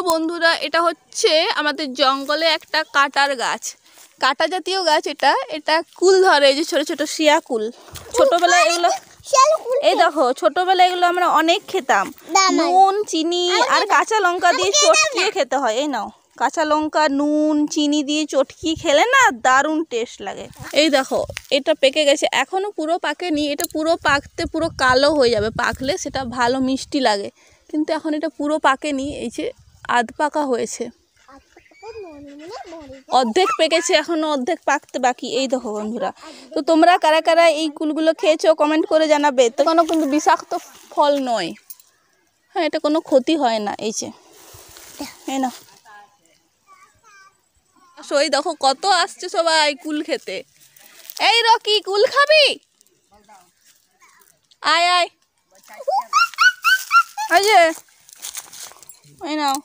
বন্ধুরা, এটা হচ্ছে আমাদের জঙ্গলে একটা কাটার গাছ, কাটা জাতীয় গাছ। এটা কুল ধরে, এই যে ছোট ছোট শিয়া কুল। ছোটবেলায় এগুলো, এই দেখো ছোটবেলায় এগুলো আমরা অনেক খেতাম। নুন চিনি আর কাঁচা লঙ্কা দিয়ে চটকিয়ে খেতে হয়। এই নাও, কাঁচা লঙ্কা নুন চিনি দিয়ে চটকিয়ে খেলে না দারুণ টেস্ট লাগে। এই দেখো এটা পেকে গেছে, এখনো পুরো পাকেনি। এটা পুরো পাকতে পুরো কালো হয়ে যাবে, পাকলে সেটা ভালো মিষ্টি লাগে। কিন্তু এখন এটা পুরো পাকেনি, এই যে আধ পাকা হয়েছে, অর্ধেক পেকেছে, এখনো অর্ধেক পাকতে বাকি। এই দেখো বন্ধুরা, তো তোমরা কারা কারা এই কুলগুলো খেয়েছো কমেন্ট করে জানাবে। তো কোনো কিন্তু বিষাক্ত ফল নয়, হ্যাঁ এটা কোনো ক্ষতি হয় না। এই যে এই না, ওই দেখো কত আসছে সবাই কুল খেতে। এই রকি, কুল খাবি? আয় আয়, এই যে এই নাও।